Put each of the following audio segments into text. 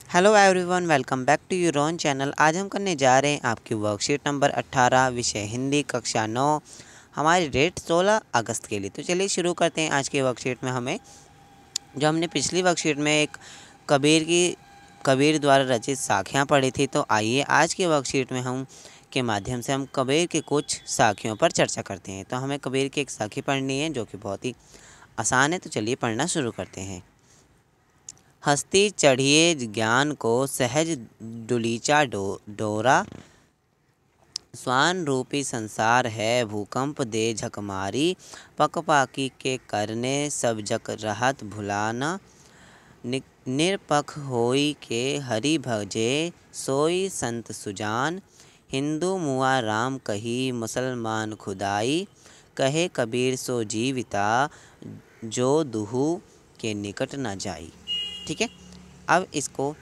Hello everyone, welcome back to your own channel. आज हम करने जा रहे हैं आपकी वर्कशीट नंबर 18, विषय हिंदी, कक्षा 9। हमारी डेट 16 अगस्त के लिए। तो चलिए शुरू करते हैं। आज की वर्कशीट में हमें जो हमने पिछली वर्कशीट में एक कबीर द्वारा रचित साखियाँ पढ़ी थी, तो आइए आज की वर्कशीट में हम के माध्यम से हम कबीर के कुछ साखियों पर चर्चा करते हैं। तो हमें कबीर की एक साखी पढ़नी है जो कि बहुत ही आसान है। तो चलिए पढ़ना शुरू करते हैं। हस्ती चढ़िए ज्ञान को सहज डुलीचा डोरा, स्वान रूपी संसार है भूकंप दे झकमारी, पकपाकी के करने सब जग रहत भुलाना, निरपख होई के हरि भजे सोई संत सुजान, हिंदू मुआ राम कही मुसलमान खुदाई, कहे कबीर सो जीविता जो दुहू के निकट न जाई। ठीक है, अब इसको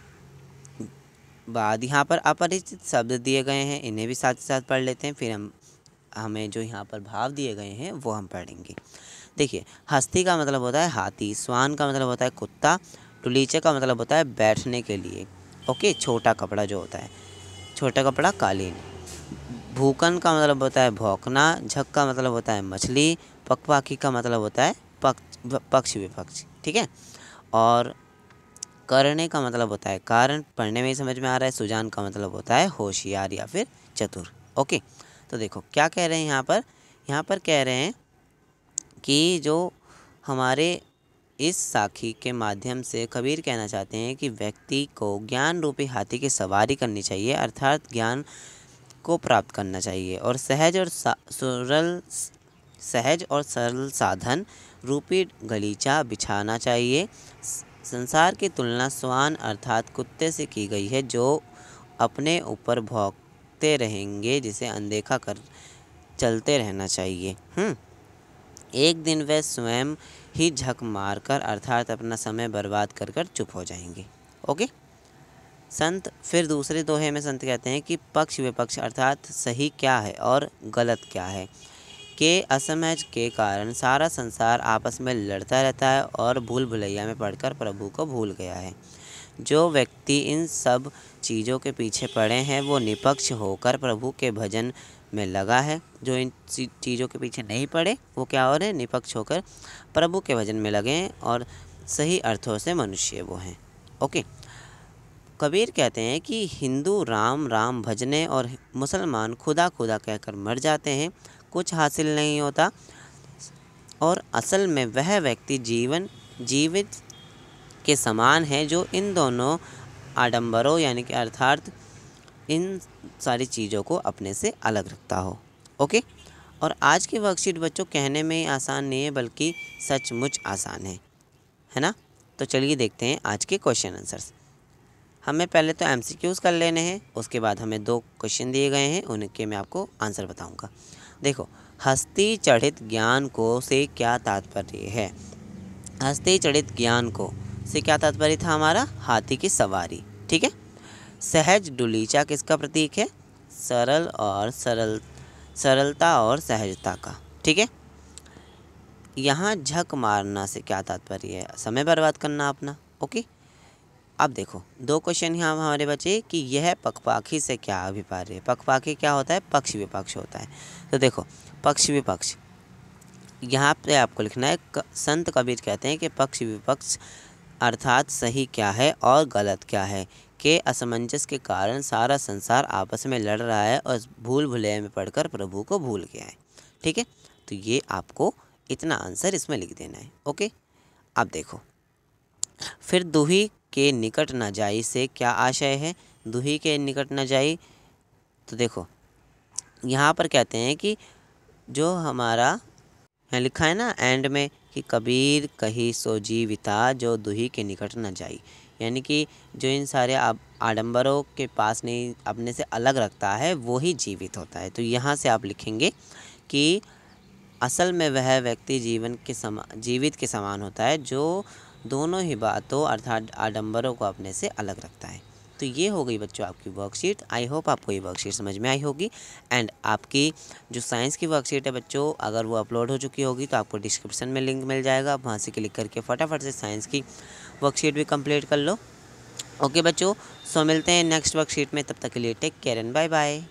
बाद यहाँ पर अपरिचित शब्द दिए गए हैं, इन्हें भी साथ ही साथ पढ़ लेते हैं। फिर हमें जो यहाँ पर भाव दिए गए हैं वो हम पढ़ेंगे। देखिए, हस्ती का मतलब होता है हाथी, स्वान का मतलब होता है कुत्ता, टुलीचे का मतलब होता है बैठने के लिए। ओके, छोटा कपड़ा जो होता है, छोटा कपड़ा कालीन। भूकन का मतलब होता है भौंकना, झक का मतलब होता है मछली, पकपाकी का मतलब होता है पक्ष विपक्ष। ठीक है, और करने का मतलब होता है कारण, पढ़ने में ही समझ में आ रहा है। सुजान का मतलब होता है होशियार या फिर चतुर। ओके, तो देखो क्या कह रहे हैं यहाँ पर कह रहे हैं कि जो हमारे इस साखी के माध्यम से कबीर कहना चाहते हैं कि व्यक्ति को ज्ञान रूपी हाथी की सवारी करनी चाहिए, अर्थात ज्ञान को प्राप्त करना चाहिए, और सहज और सरल साधन रूपी गलीचा बिछाना चाहिए। संसार की तुलना स्वान अर्थात कुत्ते से की गई है, जो अपने ऊपर भौंकते रहेंगे, जिसे अनदेखा कर चलते रहना चाहिए। एक दिन वह स्वयं ही झक मारकर अर्थात अपना समय बर्बाद कर कर चुप हो जाएंगे। ओके, संत फिर दूसरे दोहे में संत कहते हैं कि पक्ष विपक्ष अर्थात सही क्या है और गलत क्या है के असमझ के कारण सारा संसार आपस में लड़ता रहता है और भूल भुलैया में पड़कर प्रभु को भूल गया है। जो व्यक्ति इन सब चीज़ों के पीछे पड़े हैं वो निपक्ष होकर प्रभु के भजन में लगा है। जो इन चीज़ों के पीछे नहीं पड़े वो क्या हो रहे हैं, निपक्ष होकर प्रभु के भजन में लगे हैं और सही अर्थों से मनुष्य वो हैं। ओके, कबीर कहते हैं कि हिंदू राम राम भजने और मुसलमान खुदा खुदा कहकर मर जाते हैं, कुछ हासिल नहीं होता, और असल में वह व्यक्ति जीवित के समान है जो इन दोनों आडंबरों यानी कि अर्थात इन सारी चीज़ों को अपने से अलग रखता हो। ओके, और आज की वर्कशीट बच्चों कहने में ही आसान नहीं है बल्कि सचमुच आसान है ना। तो चलिए देखते हैं आज के क्वेश्चन आंसर्स। हमें पहले तो MCQs कर लेने हैं, उसके बाद हमें 2 क्वेश्चन दिए गए हैं, उनके मैं आपको आंसर बताऊंगा। देखो, हस्ती चढ़ित ज्ञान को से क्या तात्पर्य है। हस्ती चढ़ित ज्ञान को से क्या तात्पर्य था हमारा, हाथी की सवारी। ठीक है, सहज डुलीचा किसका प्रतीक है, सरलता और सहजता का। ठीक है, यहाँ झक मारना से क्या तात्पर्य है, समय बर्बाद करना अपना। ओके, अब देखो 2 क्वेश्चन यहाँ हमारे बचे कि यह पकपाखी से क्या अभिप्राय है। पकपाखी क्या होता है, पक्ष विपक्ष होता है। तो देखो, पक्ष विपक्ष यहाँ पे आपको लिखना है। संत कबीर कहते हैं कि पक्ष विपक्ष अर्थात सही क्या है और गलत क्या है के असमंजस के कारण सारा संसार आपस में लड़ रहा है और भूल भुलैया में पड़कर प्रभु को भूल गया है। ठीक है, तो ये आपको इतना आंसर इसमें लिख देना है। ओके, अब देखो, फिर दुही के निकट न जाई से क्या आशय है। दुही के निकट न जाई, तो देखो यहाँ पर कहते हैं कि जो हमारा यहाँ लिखा है ना एंड में कि कबीर कही सो जीविता जो दुही के निकट न जाई, यानी कि जो इन सारे आडंबरों के पास नहीं अपने से अलग रखता है वो ही जीवित होता है। तो यहाँ से आप लिखेंगे कि असल में वह व्यक्ति जीवित के समान होता है जो दोनों ही बातों अर्थात आडंबरों को अपने से अलग रखता है। तो ये हो गई बच्चों आपकी वर्कशीट। आई होप आपको ये वर्कशीट समझ में आई होगी। एंड आपकी जो साइंस की वर्कशीट है बच्चों, अगर वो अपलोड हो चुकी होगी तो आपको डिस्क्रिप्शन में लिंक मिल जाएगा, आप वहाँ से क्लिक करके फटाफट से साइंस की वर्कशीट भी कंप्लीट कर लो। ओके बच्चों, सो मिलते हैं नेक्स्ट वर्कशीट में, तब तक के लिए take care and bye bye.